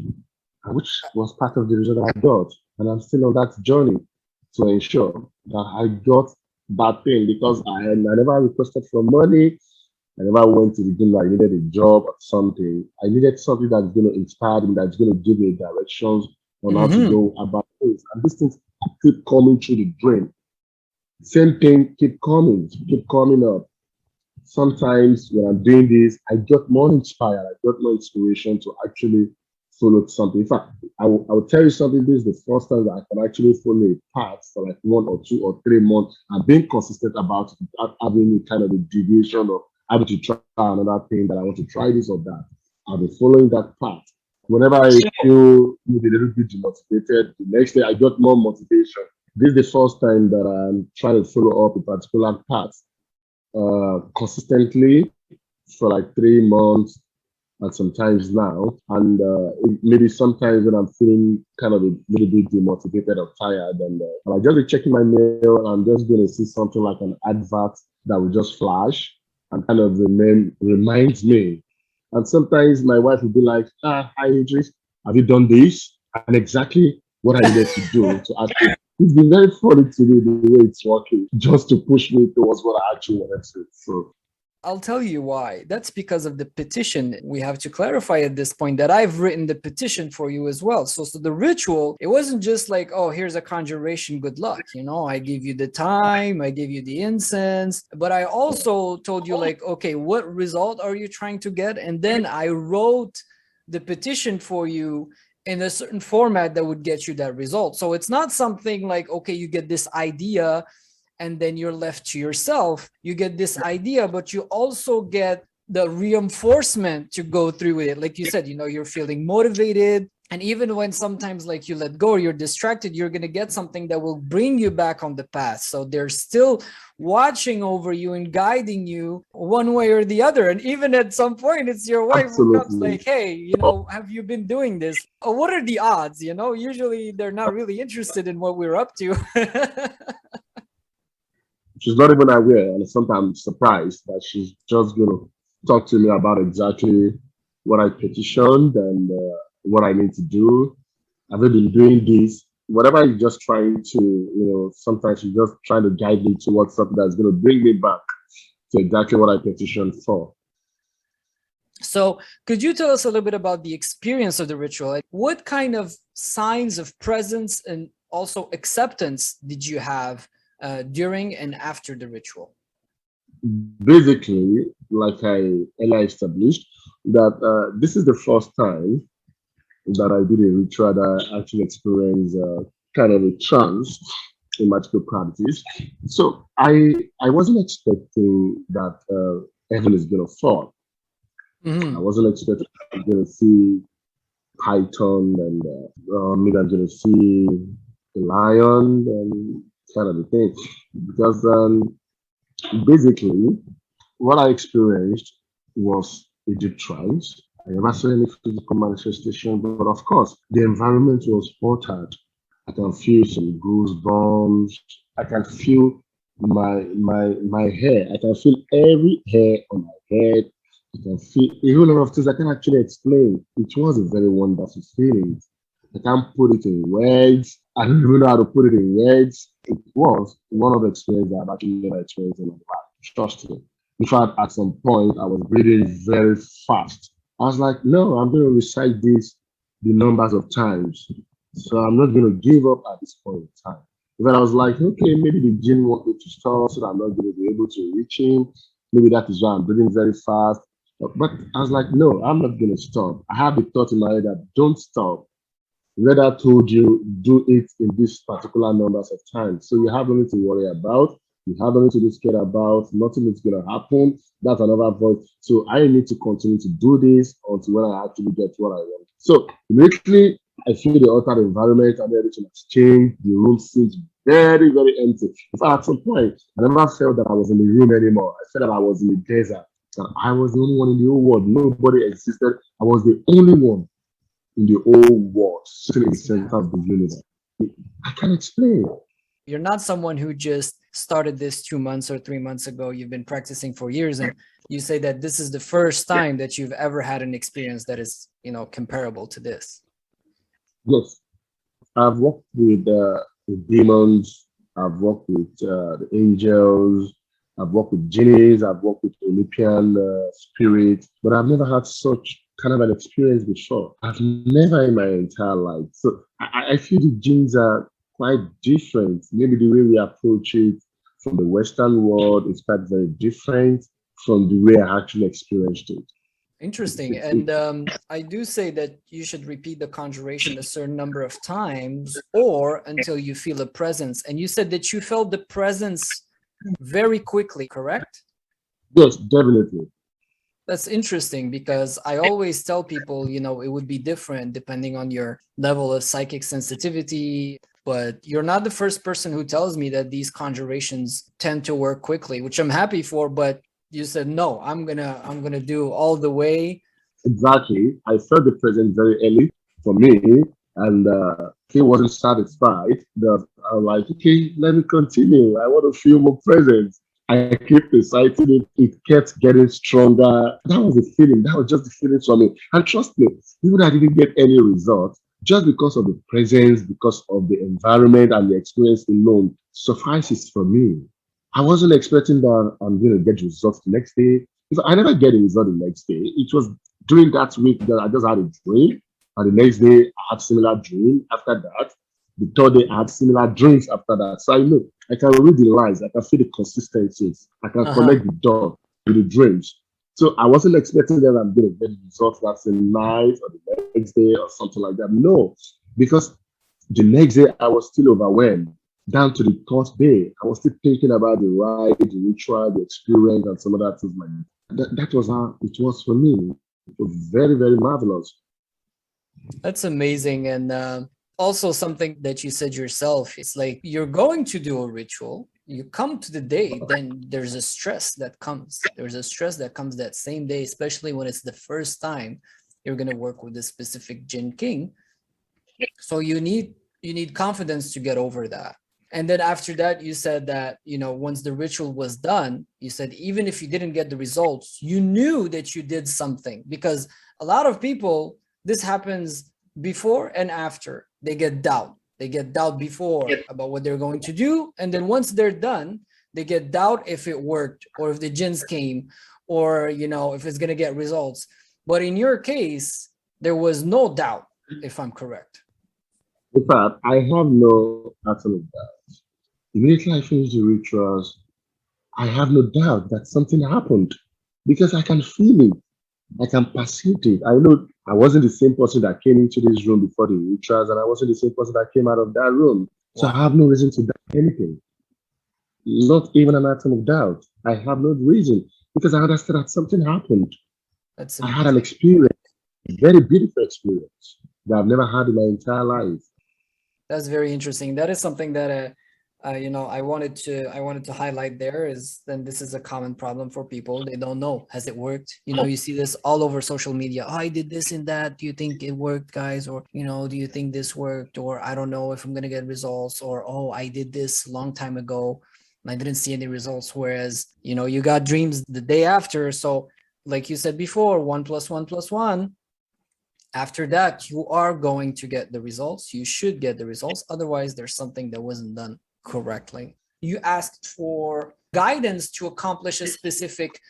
which was part of the result that I got. And I'm still on that journey to ensure that I got that thing because I never requested for money. I never went to the gym like I needed a job or something. I needed something that's going to inspire me, that's going to give me directions on how to go about things. And these things keep coming through the drain. Same thing, keep coming up. Sometimes when I'm doing this, I get more inspired, I get more inspiration to actually follow something. In fact, I will tell you something. This is the first time that I can actually follow a path for like 1 or 2 or 3 months and being consistent about it without having any kind of a deviation or having to try another thing that I want to try this or that. I'll be following that path. Whenever I feel maybe a little bit demotivated, the next day I got more motivation. This is the first time that I'm trying to follow up a particular path consistently for like 3 months and sometimes now. And maybe sometimes when I'm feeling kind of a little bit demotivated or tired, and I'll just be checking my mail and I'm just going to see something like an advert that will just flash and kind of reminds me. And sometimes my wife will be like, hi, Idris, have you done this? And exactly what I needed to do to actually. It's been very funny to me the way it's working, just to push me towards what I actually wanted to. So I'll tell you why. That's because of the petition. We have to clarify at this point that I've written the petition for you as well. So the ritual, it wasn't just like, oh, here's a conjuration, good luck. I give you the time, I give you the incense, but I also told you like, okay, what result are you trying to get? And then I wrote the petition for you in a certain format that would get you that result. So it's not something like, okay, you get this idea and then you're left to yourself. You get this idea, but you also get the reinforcement to go through with it. Like you said, you're feeling motivated. And even when sometimes like you let go or you're distracted, you're going to get something that will bring you back on the path. So they're still watching over you and guiding you one way or the other. And even at some point, it's your wife who comes like, hey, have you been doing this? What are the odds? Usually they're not really interested in what we're up to. She's not even aware, and sometimes surprised that she's just going to talk to me about exactly what I petitioned and what I need to do. Have you been doing this? Whatever you're just trying to, sometimes you're just trying to guide me towards something that's going to bring me back to exactly what I petitioned for. So could you tell us a little bit about the experience of the ritual? Like, what kind of signs of presence and also acceptance did you have during and after the ritual? Basically, like I established, that this is the first time that I did a ritual that I actually experienced kind of a trance in magical practice. So I wasn't expecting that heaven is gonna fall. I wasn't expecting I'm gonna see Python and maybe I'm gonna see the lion and kind of the thing because basically what I experienced was a deep trance. I never saw any physical manifestation, but of course the environment was altered. I can feel some goosebumps. I can feel my hair. I can feel every hair on my head. I can feel a whole lot of things I can actually explain. It was a very wonderful feeling. I can't put it in words. I don't even know how to put it in words. It was one of the experiences I've actually never experienced in my life. Trust me. In fact, at some point, I was breathing very fast. I was like, no, I'm going to recite this the numbers of times. So I'm not going to give up at this point in time. But I was like, okay, maybe the gene want me to stop so that I'm not going to be able to reach him. Maybe that is why I'm breathing very fast. But I was like, no, I'm not going to stop. I have the thought in my head that don't stop. Radar told you do it in this particular numbers of times. So you have nothing to worry about. You have nothing to be scared about. Nothing is going to happen. That's another voice. So I need to continue to do this until when I actually get what I want. So immediately I feel the altered environment and everything has changed. The room seems very, very empty. In fact, at some point, I never felt that I was in the room anymore. I felt that I was in the desert. And I was the only one in the whole world. Nobody existed. I was the only one in the whole world, sitting in the center of the universe. I can't explain. You're not someone who just started this 2 months or 3 months ago. You've been practicing for years, and you say that this is the first time that you've ever had an experience that is, comparable to this. Yes, I've worked with demons. I've worked with the angels. I've worked with genies. I've worked with Olympian spirits, but I've never had such kind of an experience before. I've never in my entire life. So I feel the genes are quite different. Maybe the way we approach it from the Western world is quite very different from the way I actually experienced it. Interesting. And I do say that you should repeat the conjuration a certain number of times or until you feel a presence. And you said that you felt the presence very quickly, correct? Yes, definitely. That's interesting because I always tell people, it would be different depending on your level of psychic sensitivity. But you're not the first person who tells me that these conjurations tend to work quickly, which I'm happy for. But you said, no, I'm gonna do all the way. Exactly. I felt the presence very early for me, and he wasn't satisfied. That I was like, okay, let me continue. I want to feel more presence. I kept reciting it. It kept getting stronger. That was the feeling. That was just the feeling for me. And trust me, even though I didn't get any results, just because of the presence, because of the environment and the experience alone, suffices for me. I wasn't expecting that I'm going to get results the next day. Because I never get a result the next day. It was during that week that I just had a dream. And the next day, I had similar dream. After that, the third day, I had similar dreams after that. So I know I can read the lines. I can feel the consistencies. I can connect the dot with the dreams. So I wasn't expecting that I'm going to get results that same night or the next day or something like that. No, because the next day I was still overwhelmed. Down to the third day, I was still thinking about the ride, the ritual, the experience, and some other things like that. That was how it was for me. It was very, very marvelous. That's amazing. And also something that you said yourself, it's like you're going to do a ritual, you come to the day, then there's a stress that comes. There's a stress that comes that same day, especially when it's the first time you're going to work with a specific Jinn King. So you need confidence to get over that. And then after that, you said that, once the ritual was done, you said, even if you didn't get the results, you knew that you did something, because a lot of people, this happens before and after. They get doubt. They get doubt before about what they're going to do. And then once they're done, they get doubt if it worked or if the jinns came or, if it's going to get results. But in your case, there was no doubt, if I'm correct. In fact, I have no absolute doubt. Immediately I finish the rituals, I have no doubt that something happened because I can feel it. I can perceive it. I know I wasn't the same person that came into this room before the rituals, and I wasn't the same person that came out of that room. So I have no reason to doubt anything, not even an atom of doubt. I have no reason because I understood that something happened. That's I had an experience, a very beautiful experience that I've never had in my entire life. That's very interesting. That is something that I wanted to highlight there is then this is a common problem for people. They don't know, has it worked? You see this all over social media. Oh, I did this and that. Do you think it worked, guys? Or, do you think this worked? Or I don't know if I'm gonna get results. Or, oh, I did this a long time ago and I didn't see any results. Whereas, you got dreams the day after. So like you said before, 1 + 1 + 1. After that, you are going to get the results. You should get the results. Otherwise, there's something that wasn't done correctly. You asked for guidance to accomplish a specific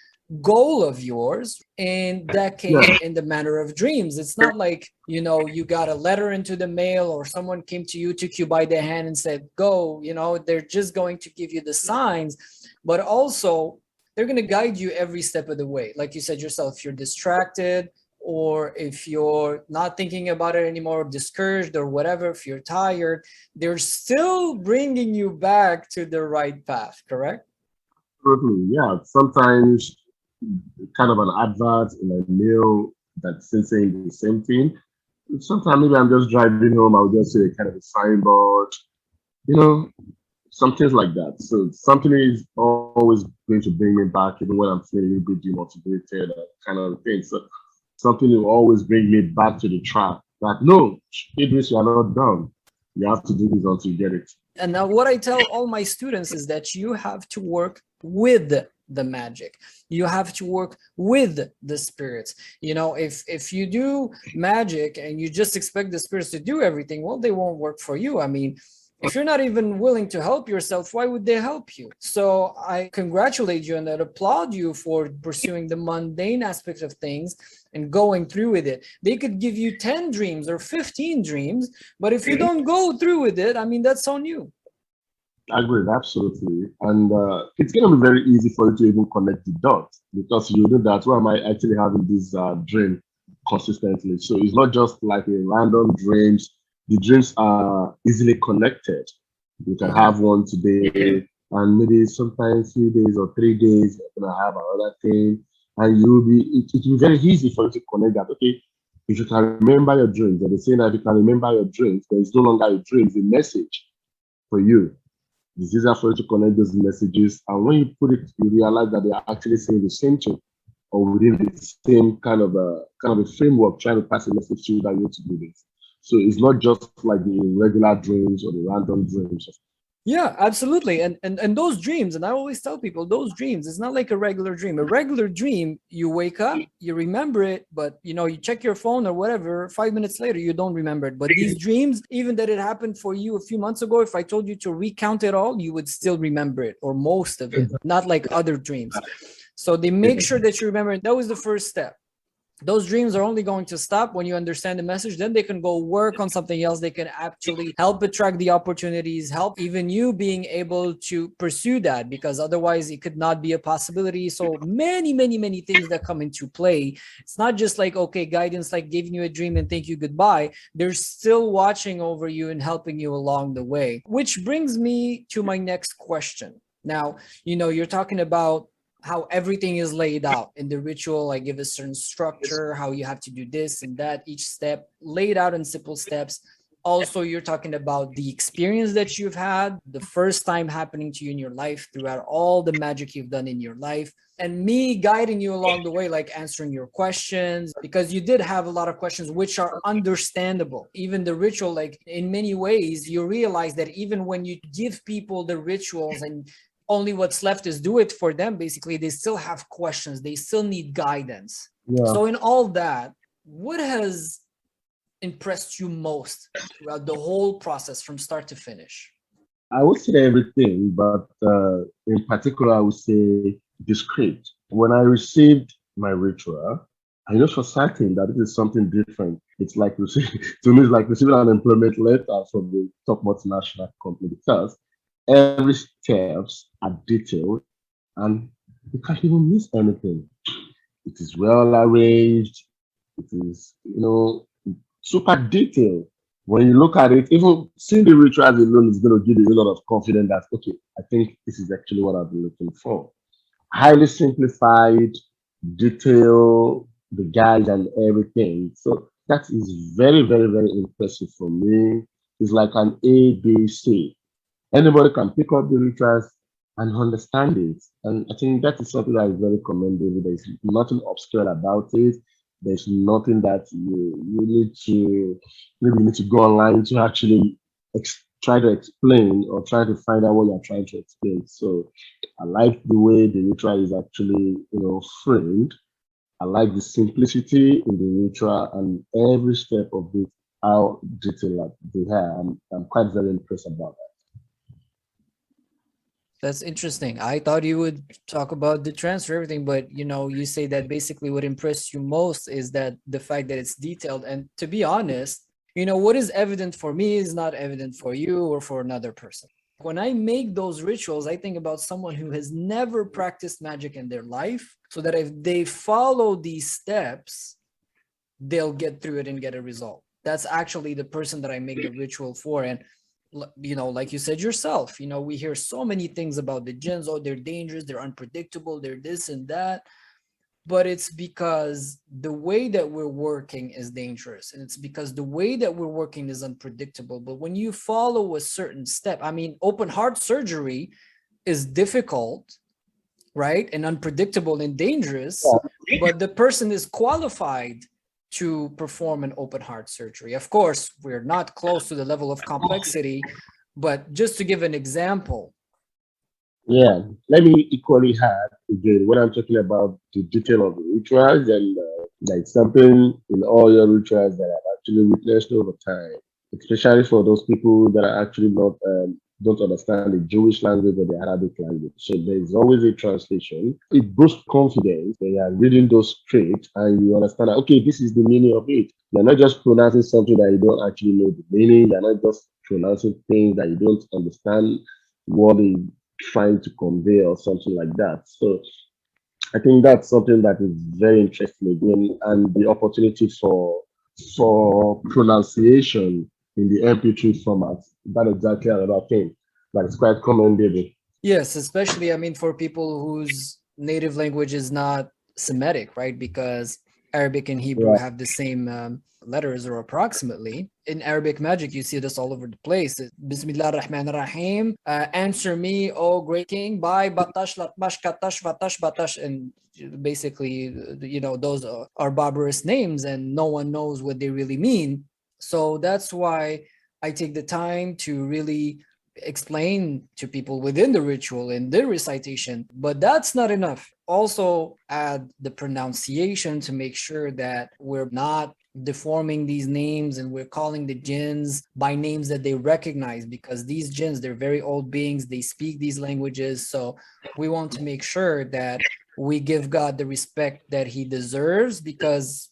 goal of yours, and that came Yeah, in the manner of dreams. It's not like, you got a letter into the mail or someone came to you, took you by the hand and said, go. They're just going to give you the signs, but also they're going to guide you every step of the way. Like you said yourself, if you're distracted, or if you're not thinking about it anymore, discouraged or whatever, if you're tired, they're still bringing you back to the right path, correct? absolutely. Yeah, sometimes kind of an advert in a mail that's still saying the same thing. Sometimes maybe I'm just driving home, I'll just see a kind of a signboard, you know, some things like that. So something is always going to bring me back, even when I'm feeling a little bit demotivated, kind of thing. So something will always bring me back to the track. Like, no, Idris, you are not done. You have to do this until you get it. And now what I tell all my students is that you have to work with the magic. You have to work with the spirits. If you do magic and you just expect the spirits to do everything, well, they won't work for you. I mean, if you're not even willing to help yourself, why would they help you? So I congratulate you and I applaud you for pursuing the mundane aspect of things and going through with it. They could give you 10 dreams or 15 dreams, but if you don't go through with it, I mean, that's on you. Agreed, absolutely. And it's going to be very easy for you to even connect the dots because you know that why am I actually having this dream consistently? So it's not just like a random dreams. The dreams are easily connected. You can Mhm. have one today, and maybe sometimes 2 days or 3 days, you're going to have another thing. And it will be very easy for you to connect that. Okay, if you can remember your dreams, and they say that if you can remember your dreams, there is no longer a dream, it's a message for you. It's easier for you to connect those messages. And when you put it, you realize that they are actually saying the same thing or within the same kind of a framework trying to pass a message to you that you need to do this. So it's not just like the regular dreams or the random dreams. Yeah, absolutely. And those dreams, and I always tell people those dreams, it's not like a regular dream. A regular dream, you wake up, you remember it, but you check your phone or whatever, 5 minutes later, you don't remember it. But these dreams, even that it happened for you a few months ago, if I told you to recount it all, you would still remember it or most of it, not like other dreams. So they make sure that you remember it. That was the first step. Those dreams are only going to stop when you understand the message. Then they can go work on something else. They can actually help attract the opportunities, help even you being able to pursue that, because otherwise it could not be a possibility. So many, many, many things that come into play. It's not just like, okay, guidance, like giving you a dream and thank you, goodbye. They're still watching over you and helping you along the way, which brings me to my next question. Now, you're talking about how everything is laid out in the ritual. I give a certain structure, how you have to do this and that, each step laid out in simple steps. Also, you're talking about the experience that you've had, the first time happening to you in your life throughout all the magic you've done in your life, and me guiding you along the way, like answering your questions, because you did have a lot of questions, which are understandable. Even the ritual, like in many ways, you realize that even when you give people the rituals and only what's left is do it for them, basically they still have questions, they still need guidance. Yeah, So in all that, what has impressed you most throughout the whole process from start to finish? I would say everything, but in particular, I would say the script. When I received my ritual, I know for certain that it is something different. It's like to me, it's like receiving an employment letter from the top multinational company because every steps are detailed and you can't even miss anything. It is well arranged. It is, super detailed. When you look at it, even seeing the rituals alone is going to give you a lot of confidence that, okay, I think this is actually what I've been looking for. Highly simplified, detail, the guide and everything. So that is very, very, very impressive for me. It's like an ABC. Anybody can pick up the rituals and understand it. And I think that is something that is very commendable. There's nothing obscure about it. There's nothing that you need to maybe you need to go online to actually try to explain or try to find out what you're trying to explain. So I like the way the ritual is actually, framed. I like the simplicity in the ritual and every step of it, how detailed they are. I'm quite very impressed about That's interesting. I thought you would talk about the transfer, everything, but you say that basically what impressed you most is that the fact that it's detailed. And to be honest, what is evident for me is not evident for you or for another person. When I make those rituals, I think about someone who has never practiced magic in their life, so that if they follow these steps, they'll get through it and get a result. That's actually the person that I make the ritual for. And like you said yourself, we hear so many things about the jinns. Oh, they're dangerous, they're unpredictable, they're this and that. But it's because the way that we're working is dangerous, and it's because the way that we're working is unpredictable. But when you follow a certain step, I mean, open heart surgery is difficult, right, and unpredictable and dangerous, it. but the person is qualified to perform an open heart surgery. Of course, we're not close to the level of complexity, but just to give an example. Yeah, let me equally add again when I'm talking about the detail of the rituals and like something in all your rituals that I've actually witnessed over time, especially for those people that are actually not don't understand the Jewish language or the Arabic language. So there's always a translation. It boosts confidence when you are reading those straight and you understand that okay, this is the meaning of it. You're not just pronouncing something that you don't actually know the meaning. You're not just pronouncing things that you don't understand what is trying to convey or something like that. So I think that's something that is very interesting again, and the opportunity for pronunciation in the MP3 format. That exactly another thing that is quite commendable. Yes, especially, I mean, for people whose native language is not Semitic, right? Because Arabic and Hebrew Yeah, have the same letters, or approximately. In Arabic magic, you see this all over the place. Bismillah ar-Rahman ar-Rahim. Answer me, oh great king, by Batash Latmash Katash Vatash Batash. And basically, those are barbarous names and no one knows what they really mean. So that's why I take the time to really explain to people within the ritual in the recitation, but that's not enough. Also add the pronunciation to make sure that we're not deforming these names and we're calling the jinns by names that they recognize, because these jinns, they're very old beings, they speak these languages. So we want to make sure that we give God the respect that he deserves, because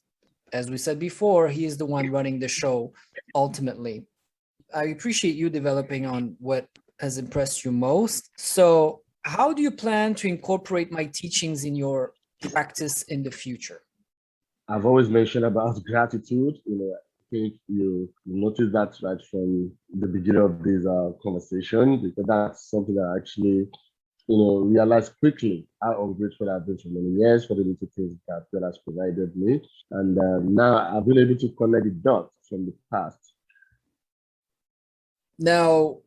as we said before, he is the one running the show ultimately. I appreciate you developing on what has impressed you most. So, how do you plan to incorporate my teachings in your practice in the future? I've always mentioned about gratitude. I think you noticed that right from the beginning of this conversation because that's something that I actually realized quickly how ungrateful I've been for many years for the little things that God has provided me. And now I've been able to connect the dots from the past. Now,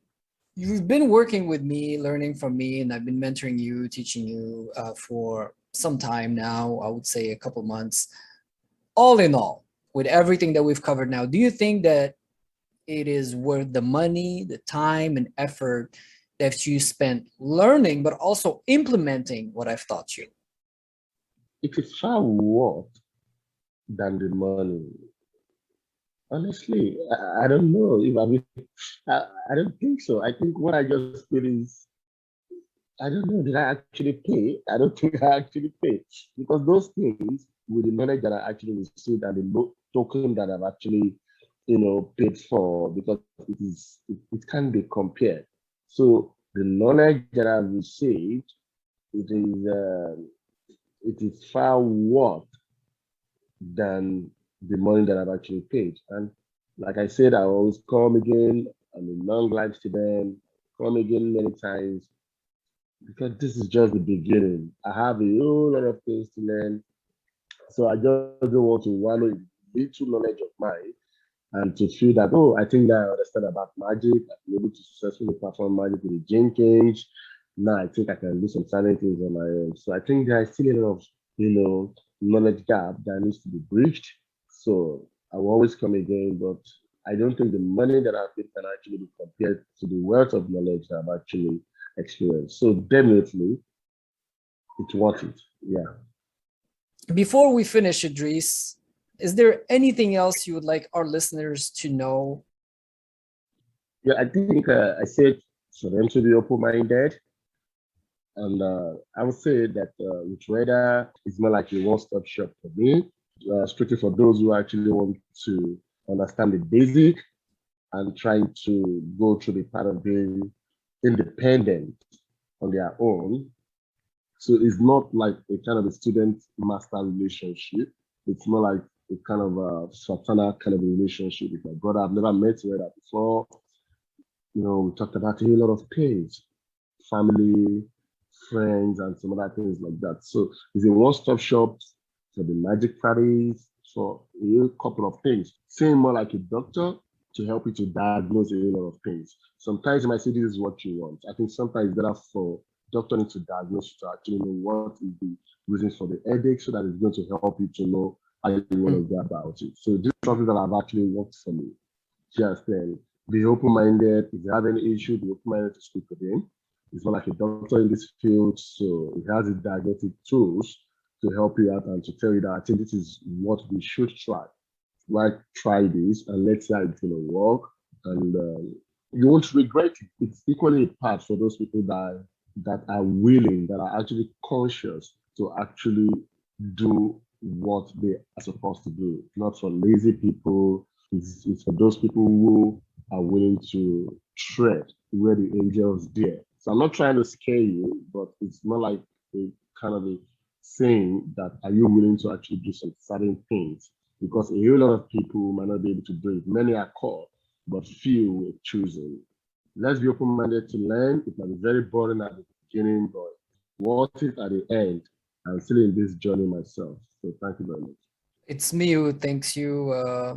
you've been working with me, learning from me, and I've been mentoring you, teaching you for some time now, I would say a couple months. All in all, with everything that we've covered now, do you think that it is worth the money, the time, and effort that you spent learning, but also implementing what I've taught you? It is far worth than the money. Honestly, I don't know if I don't think so. I think what I just feel is I don't know. Did I actually pay? I don't think I actually paid because those things with the knowledge that I actually received and the token that I've actually, paid for because it can be compared. So the knowledge that I've received, it is uh, it is far worth than the money that I've actually paid. And like I said, I always come again. I'm a long life student. Come again many times because this is just the beginning. I have a whole lot of things to learn. So I just don't want to wallow in little knowledge of mine and to feel that, oh, I think that I understand about magic. I'm able to successfully perform magic with the Jenkins. Now I think I can do some certain things on my own. So I think there is still a lot of, knowledge gap that needs to be bridged. So I will always come again, but I don't think the money that I've made can actually be compared to the wealth of knowledge that I've actually experienced. So definitely it's worth it. Yeah. Before we finish, Idris, is there anything else you would like our listeners to know? Yeah, I think I said for them to be open-minded. And I would say that with Radar, it's more like a one-stop shop for me, strictly for those who actually want to understand the basic and trying to go through the part of being independent on their own. So it's not like a kind of a student-master relationship. It's more like a kind of a fraternal kind of a relationship with my brother. I've never met Radar before. We talked about a lot of things, family, friends, and some other things like that. So it's a one-stop shop for the magic parties, for a couple of things. Same more like a doctor to help you to diagnose a lot of things. Sometimes you might say this is what you want. I think sometimes it's better for doctor need to diagnose to actually know what is the reasons for the headache so that it's going to help you to know how you want to go about it. So this is something that I've actually worked for me. Just be open-minded. If you have any issue, be open-minded to speak with him. He's not like a doctor in this field, so he has the diagnostic tools to help you out and to tell you that I think this is what we should try. Like, try this and let's see how it's going to work. And you won't regret it. It's equally a part for those people that are willing, that are actually conscious to actually do what they are supposed to do. Not for lazy people. It's for those people who are willing to tread where the angels dare. So I'm not trying to scare you, but it's more like a kind of a saying that are you willing to actually do some certain things? Because a whole lot of people might not be able to do it. Many are called, but few were chosen. Let's be open-minded to learn. It might be very boring at the beginning, but worth it at the end. I'm still in this journey myself. So thank you very much. It's me who thanks you,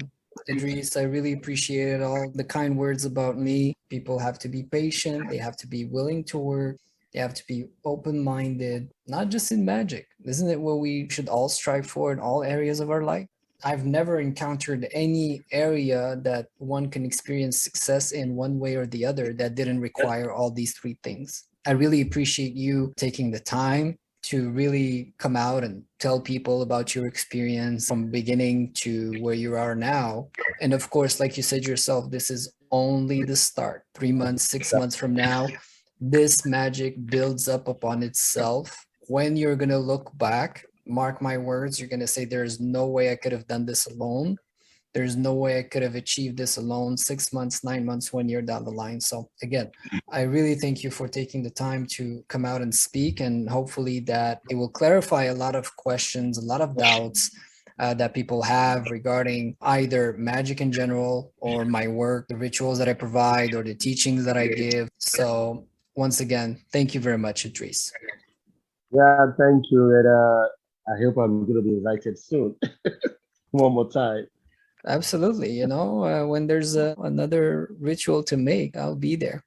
Idris. I really appreciate all the kind words about me. People have to be patient. They have to be willing to work. They have to be open-minded, not just in magic. Isn't it what we should all strive for in all areas of our life? I've never encountered any area that one can experience success in one way or the other that didn't require all these three things. I really appreciate you taking the time to really come out and tell people about your experience from beginning to where you are now. And of course, like you said yourself, this is only the start. 3 months, 6 months from now, this magic builds up upon itself. When you're going to look back, mark my words, you're going to say, there's no way I could have done this alone. There's no way I could have achieved this alone 6 months, 9 months, 1 year down the line. So again, I really thank you for taking the time to come out and speak, and hopefully that it will clarify a lot of questions, a lot of doubts that people have regarding either magic in general or my work, the rituals that I provide or the teachings that I give. So once again, thank you very much, Idris. Yeah, thank you. And I hope I'm going to be invited soon. One more time. Absolutely. When there's another ritual to make, I'll be there.